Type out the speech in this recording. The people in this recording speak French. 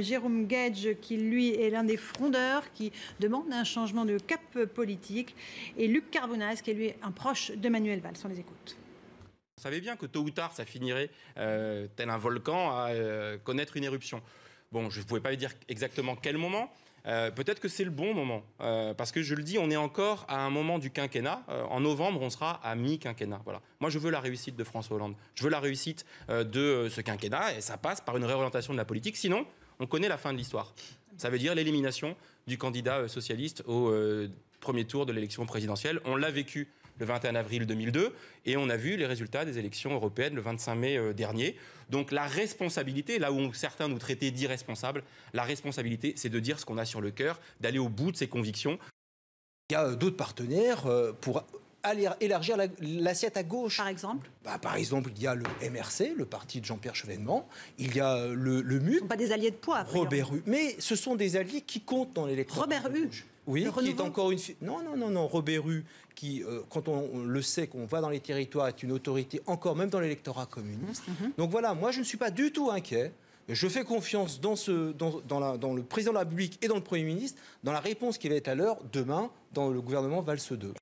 Jérôme Guedj, qui lui est l'un des frondeurs, qui demande un changement de cap politique, et Luc Carbonas, qui est lui un proche d'Emmanuel Valls. On les écoute. On savait bien que tôt ou tard, ça finirait tel un volcan à connaître une éruption. Bon, je ne pouvais pas dire exactement quel moment. Peut-être que c'est le bon moment. Parce que je le dis, on est encore à un moment du quinquennat. En novembre, on sera à mi-quinquennat. Voilà. Moi, je veux la réussite de François Hollande. Je veux la réussite de ce quinquennat. Et ça passe par une réorientation de la politique. Sinon, on connaît la fin de l'histoire. Ça veut dire l'élimination du candidat socialiste au premier tour de l'élection présidentielle. On l'a vécu le 21 avril 2002, et on a vu les résultats des élections européennes le 25 mai dernier. Donc la responsabilité, là où certains nous traitaient d'irresponsables, la responsabilité, c'est de dire ce qu'on a sur le cœur, d'aller au bout de ses convictions. Il y a d'autres partenaires pour aller élargir l'assiette à gauche. Par exemple par exemple, il y a le MRC, le parti de Jean-Pierre Chevènement. Il y a le MUC. Ce ne sont pas des alliés de poids. Robert Hue. Mais ce sont des alliés qui comptent dans l'électorat. Robert Hue. Oui, qui est encore une... Non, Robert Hue, qui, quand on le sait, qu'on va dans les territoires, est une autorité encore, même dans l'électorat communiste. Donc voilà, moi je ne suis pas du tout inquiet. Je fais confiance dans le président de la République et dans le Premier ministre, dans la réponse qui va être à l'heure demain dans le gouvernement Valls 2.